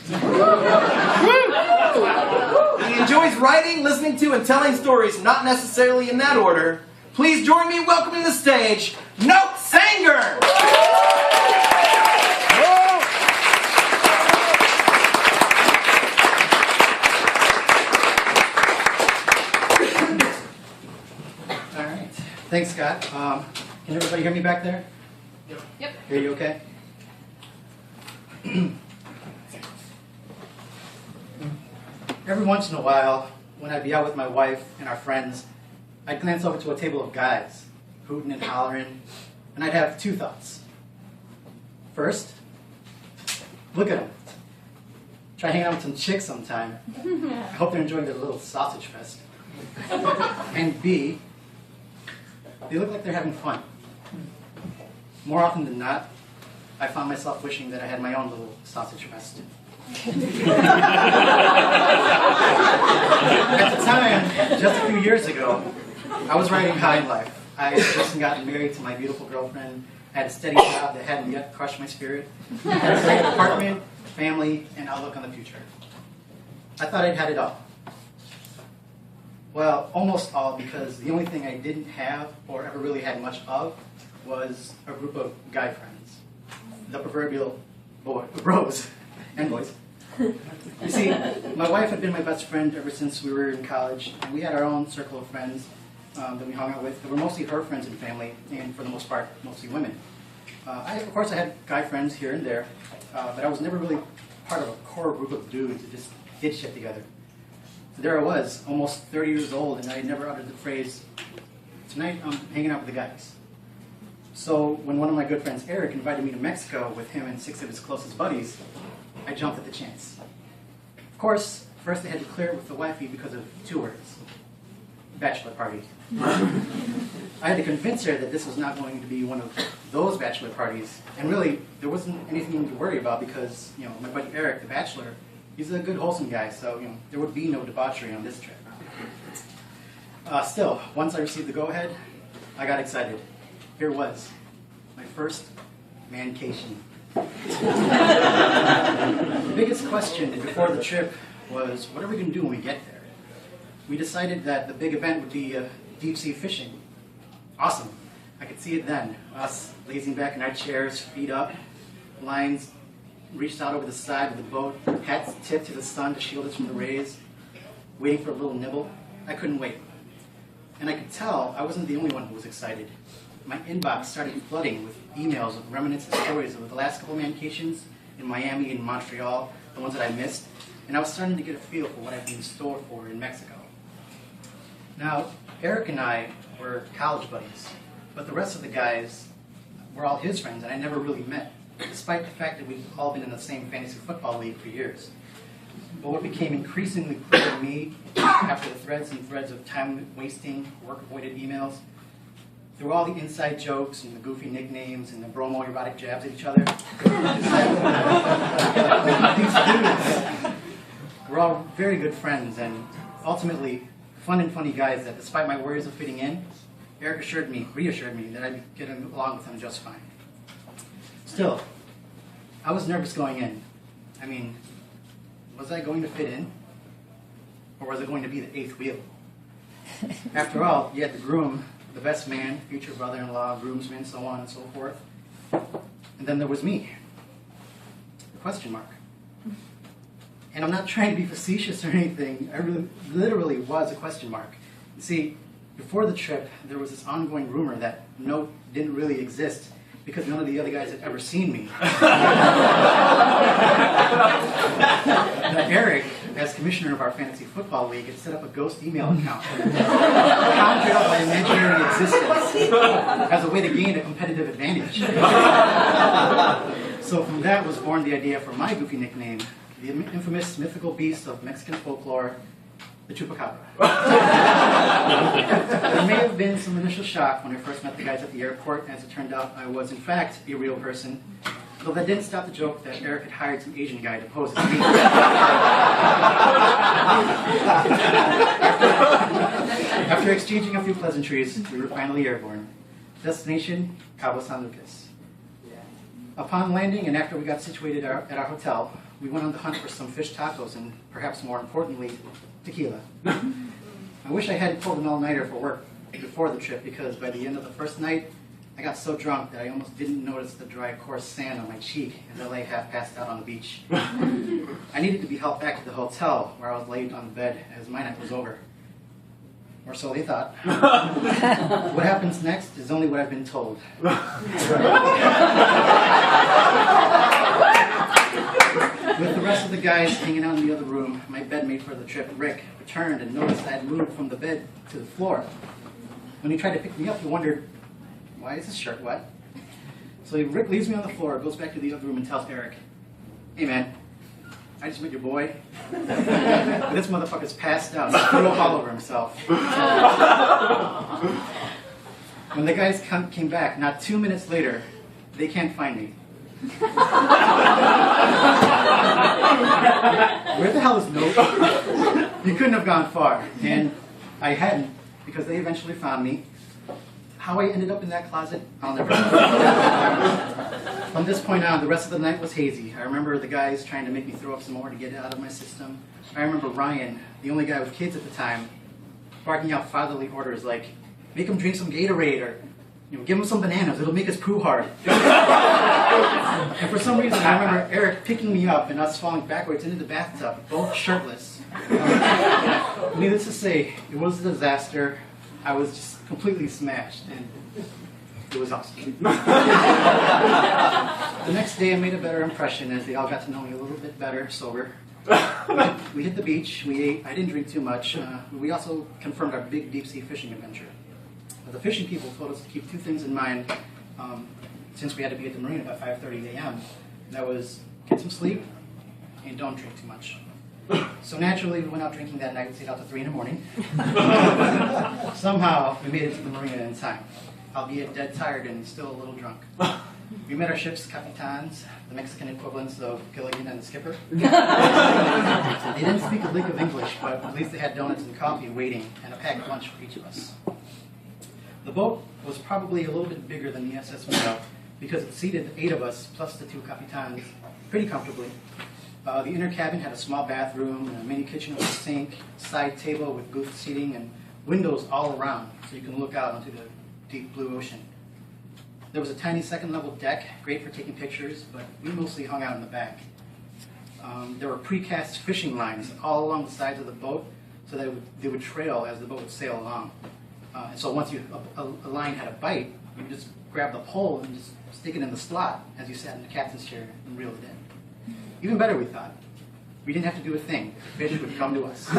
He enjoys writing, listening to, and telling stories, not necessarily in that order. Please join me in welcoming to the stage, Note Sanger! All right. Thanks, Scott. Can everybody hear me back there? Yep. Hear you okay? Every once in a while, when I'd be out with my wife and our friends, I'd glance over to a table of guys, hooting and hollering, and I'd have two thoughts. First, look at them. Try hanging out with some chicks sometime. I hope they're enjoying their little sausage fest. And B, they look like they're having fun. More often than not, I found myself wishing that I had my own little sausage fest. At the time, just a few years ago, I was riding high in life. I had just gotten married to my beautiful girlfriend, had a steady job that hadn't yet crushed my spirit, had a great apartment, family, and outlook on the future. I thought I'd had it all. Well, almost all, because the only thing I didn't have, or ever really had much of, was a group of guy friends. The proverbial bros and boys. You see, my wife had been my best friend ever since we were in college, and we had our own circle of friends that we hung out with. They were mostly her friends and family, and for the most part, mostly women. Of course, I had guy friends here and there, but I was never really part of a core group of dudes that just did shit together. So there I was, almost 30 years old, and I had never uttered the phrase, "Tonight I'm hanging out with the guys." So when one of my good friends, Eric, invited me to Mexico with him and 6 of his closest buddies, I jumped at the chance. Of course, first I had to clear it with the wifey because of 2 words: bachelor party. I had to convince her that this was not going to be one of those bachelor parties, and really, there wasn't anything to worry about because, my buddy Eric, the bachelor, he's a good, wholesome guy, so, there would be no debauchery on this trip. Still, once I received the go-ahead, I got excited. Here was my first mancation. The biggest question before the trip was, what are we going to do when we get there? We decided that the big event would be deep-sea fishing. Awesome. I could see it then. Us lazing back in our chairs, feet up, lines reached out over the side of the boat, hats tipped to the sun to shield us from the rays, waiting for a little nibble. I couldn't wait. And I could tell I wasn't the only one who was excited. My inbox started flooding with emails of remnants and stories of the last couple of mancations in Miami and Montreal, the ones that I missed, and I was starting to get a feel for what I'd be in store for in Mexico. Now, Eric and I were college buddies, but the rest of the guys were all his friends, and I never really met, despite the fact that we'd all been in the same fantasy football league for years. But what became increasingly clear to me after the threads and threads of time-wasting, work-avoided emails, through all the inside jokes and the goofy nicknames and the bromo-erotic jabs at each other, these dudes were all very good friends and ultimately fun and funny guys that, despite my worries of fitting in, Eric reassured me that I'd be getting along with them just fine. Still, I was nervous going in. I mean, was I going to fit in? Or was it going to be the 8th wheel? After all, you had the groom, the best man, future brother-in-law, groomsman, so on and so forth. And then there was me. The question mark. And I'm not trying to be facetious or anything. I literally was a question mark. You see, before the trip, there was this ongoing rumor that Note didn't really exist because none of the other guys had ever seen me. That Eric, as commissioner of our fantasy football league, had set up a ghost email account, conjured up my imaginary existence as a way to gain a competitive advantage. So from that was born the idea for my goofy nickname, the infamous mythical beast of Mexican folklore, the Chupacabra. There may have been some initial shock when I first met the guys at the airport. As it turned out, I was in fact a real person. Though that didn't stop the joke that Eric had hired some Asian guy to pose as me. After exchanging a few pleasantries, we were finally airborne. Destination, Cabo San Lucas. Upon landing, and after we got situated at our hotel, we went on the hunt for some fish tacos and, perhaps more importantly, tequila. I wish I hadn't pulled an all-nighter for work before the trip, because by the end of the first night, I got so drunk that I almost didn't notice the dry, coarse sand on my cheek as I lay half passed out on the beach. I needed to be helped back to the hotel where I was laid on the bed as my night was over. Or so they thought. What happens next is only what I've been told. With the rest of the guys hanging out in the other room, my bedmate for the trip, Rick, returned and noticed I had moved from the bed to the floor. When he tried to pick me up, he wondered, why is his shirt wet? So Rick leaves me on the floor, goes back to the other room and tells Eric, hey man, I just met your boy. This motherfucker's passed out. He threw up all over himself. When the guys came back, not 2 minutes later, they can't find me. Where the hell is Nope? You couldn't have gone far. And I hadn't, because they eventually found me. How I ended up in that closet, I'll never know. From this point on, the rest of the night was hazy. I remember the guys trying to make me throw up some more to get it out of my system. I remember Ryan, the only guy with kids at the time, barking out fatherly orders like, make him drink some Gatorade, or give him some bananas, it'll make his poo hard. And for some reason, I remember Eric picking me up and us falling backwards into the bathtub, both shirtless. Needless to say, it was a disaster. I was just completely smashed, and it was awesome. The next day, I made a better impression as they all got to know me a little bit better, sober. We hit the beach, we ate, I didn't drink too much. We also confirmed our big deep-sea fishing adventure. The fishing people told us to keep two things in mind since we had to be at the marina by 5:30 a.m. That was, get some sleep and don't drink too much. So naturally, we went out drinking that night, stayed out to 3 in the morning. Somehow, we made it to the marina in time, albeit dead tired and still a little drunk. We met our ship's capitans, the Mexican equivalents of Gilligan and the skipper. They didn't speak a lick of English, but at least they had donuts and coffee waiting and a packed lunch for each of us. The boat was probably a little bit bigger than the SS Minnow because it seated 8 of us plus the 2 capitans pretty comfortably. The inner cabin had a small bathroom, and a mini kitchen with a sink, side table with booth seating, and windows all around so you can look out onto the deep blue ocean. There was a tiny second-level deck, great for taking pictures, but we mostly hung out in the back. There were precast fishing lines all along the sides of the boat so that they would trail as the boat would sail along. And so once a line had a bite, you could just grab the pole and just stick it in the slot as you sat in the captain's chair and reel it in. Even better, we thought. We didn't have to do a thing. The fish would come to us.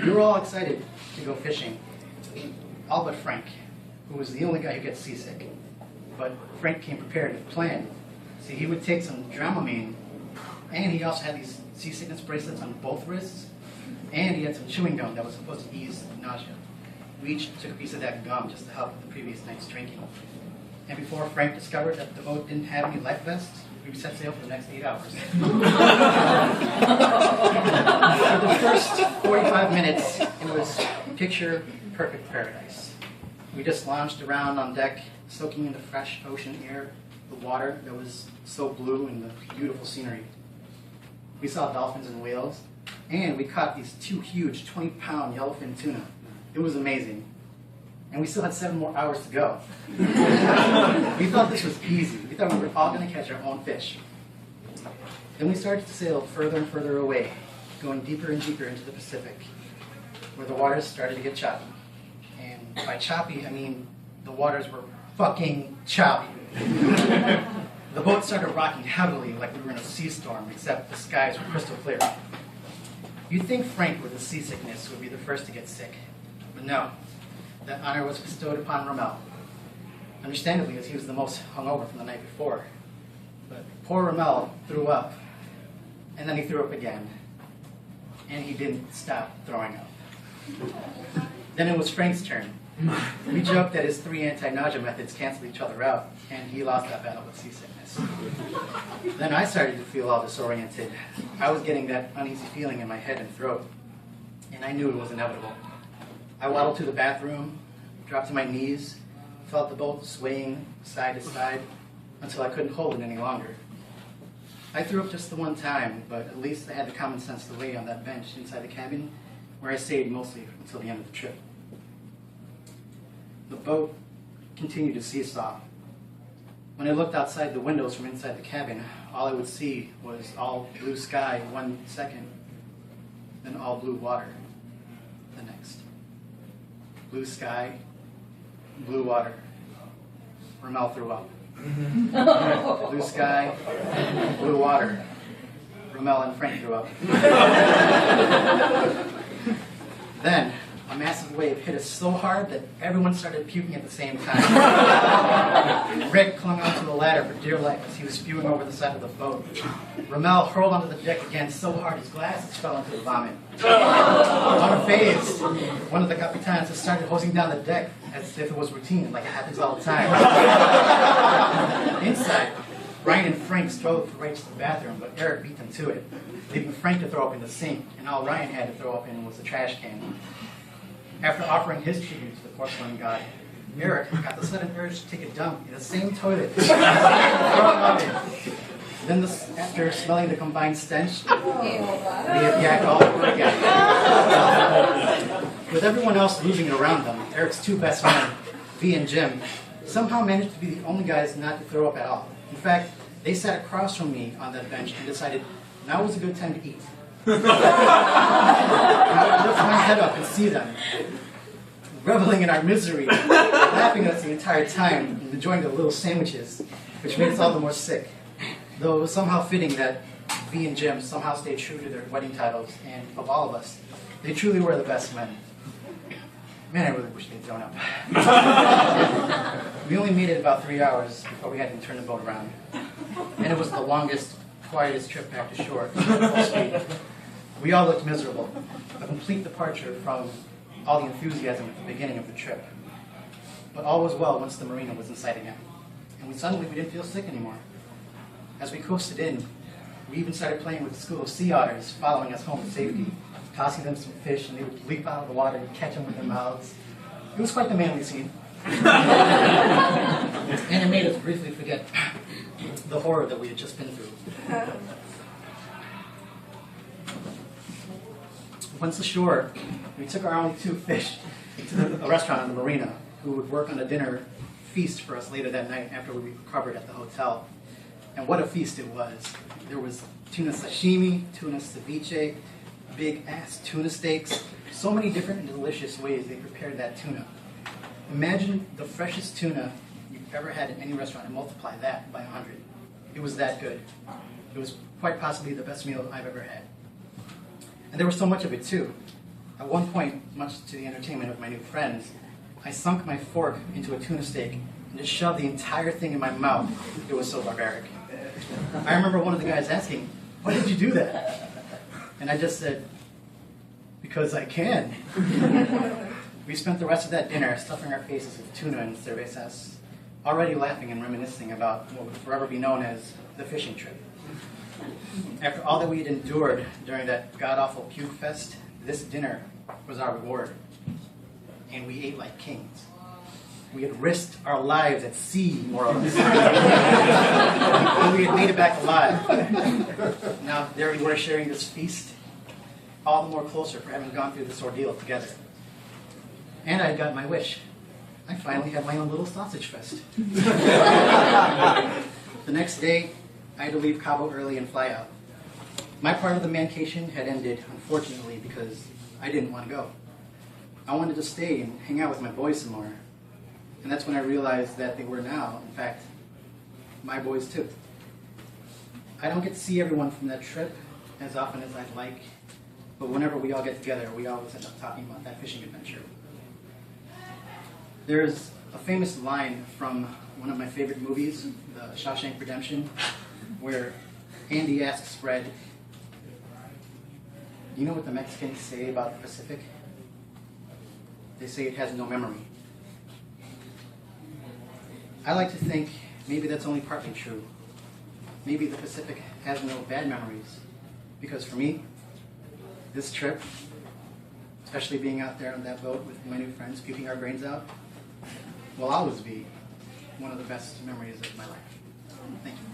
We were all excited to go fishing, all but Frank, who was the only guy who gets seasick. But Frank came prepared with a plan. See, he would take some Dramamine, and he also had these seasickness bracelets on both wrists, and he had some chewing gum that was supposed to ease nausea. We each took a piece of that gum just to help with the previous night's drinking. And before Frank discovered that the boat didn't have any life vests, we set sail for the next 8 hours. For the first 45 minutes, it was picture-perfect paradise. We just lounged around on deck, soaking in the fresh ocean air, the water that was so blue, and the beautiful scenery. We saw dolphins and whales, and we caught these 2 huge 20-pound yellowfin tuna. It was amazing. And we still had 7 more hours to go. We thought this was easy. We thought we were all going to catch our own fish. Then we started to sail further and further away, going deeper and deeper into the Pacific, where the waters started to get choppy. And by choppy, I mean the waters were fucking choppy. The boat started rocking heavily like we were in a sea storm, except the skies were crystal clear. You'd think Frank with his seasickness would be the first to get sick, but no. That honor was bestowed upon Ramel. Understandably, as he was the most hungover from the night before. But poor Ramel threw up, and then he threw up again, and he didn't stop throwing up. Then it was Frank's turn. We joked that his 3 anti-nausea methods canceled each other out, and he lost that battle with seasickness. Then I started to feel all disoriented. I was getting that uneasy feeling in my head and throat, and I knew it was inevitable. I waddled to the bathroom, dropped to my knees, felt the boat swaying side to side until I couldn't hold it any longer. I threw up just the one time, but at least I had the common sense to lay on that bench inside the cabin, where I stayed mostly until the end of the trip. The boat continued to seesaw. When I looked outside the windows from inside the cabin, all I would see was all blue sky 1 second, then all blue water the next. Blue sky, blue water. Ramel threw up. Blue sky, blue water. Ramel and Frank threw up. Then, a massive wave hit us so hard that everyone started puking at the same time. Rick clung onto the ladder for dear life as he was spewing over the side of the boat. Ramel hurled onto the deck again so hard his glasses fell into the vomit. Unfazed, one of the capitans just started hosing down the deck as if it was routine, like it happens all the time. Inside, Ryan and Frank strove to reach the bathroom, but Eric beat them to it, leaving Frank to throw up in the sink, and all Ryan had to throw up in was the trash can. After offering his tribute to the porcelain god, Eric got the sudden urge to take a dump in the same toilet. Then, after smelling the combined stench, he had yacked all over again. With everyone else losing around them, Eric's two best men, V and Jim, somehow managed to be the only guys not to throw up at all. In fact, they sat across from me on that bench and decided now was a good time to eat. I would lift my head up and see them, reveling in our misery, laughing at us the entire time, and enjoying the little sandwiches, which made us all the more sick. Though it was somehow fitting that V and Jim somehow stayed true to their wedding titles, and of all of us, they truly were the best men. Man, I really wish they'd thrown up. We only made it about 3 hours before we had to turn the boat around. And it was the longest, quietest trip back to shore, full speed. We all looked miserable, a complete departure from all the enthusiasm at the beginning of the trip. But all was well once the marina was in sight again. And we didn't feel sick anymore. As we coasted in, we even started playing with a school of sea otters following us home to safety, tossing them some fish, and they would leap out of the water and catch them with their mouths. It was quite the manly scene. And it made us briefly forget the horror that we had just been through. Once ashore, we took our only 2 fish to a restaurant on the marina who would work on a dinner feast for us later that night after we recovered at the hotel. And what a feast it was. There was tuna sashimi, tuna ceviche, big-ass tuna steaks, so many different and delicious ways they prepared that tuna. Imagine the freshest tuna you've ever had in any restaurant and multiply that by 100. It was that good. It was quite possibly the best meal I've ever had. And there was so much of it, too. At one point, much to the entertainment of my new friends, I sunk my fork into a tuna steak and just shoved the entire thing in my mouth. It was so barbaric. I remember one of the guys asking, "Why did you do that?" And I just said, "Because I can." We spent the rest of that dinner stuffing our faces with tuna and cervezas, already laughing and reminiscing about what would forever be known as the fishing trip. After all that we had endured during that god-awful puke fest, this dinner was our reward. And we ate like kings. We had risked our lives at sea, more or less. And we had made it back alive. Now there we were sharing this feast, all the more closer for having gone through this ordeal together. And I got my wish. I finally had my own little sausage fest. The next day, I had to leave Cabo early and fly out. My part of the mancation had ended, unfortunately, because I didn't want to go. I wanted to stay and hang out with my boys some more. And that's when I realized that they were now, in fact, my boys too. I don't get to see everyone from that trip as often as I'd like, but whenever we all get together, we always end up talking about that fishing adventure. There's a famous line from one of my favorite movies, The Shawshank Redemption, where Andy asks Fred, "Do you know what the Mexicans say about the Pacific? They say it has no memory." I like to think maybe that's only partly true. Maybe the Pacific has no bad memories, because for me, this trip, especially being out there on that boat with my new friends, puking our brains out, will always be one of the best memories of my life. Thank you.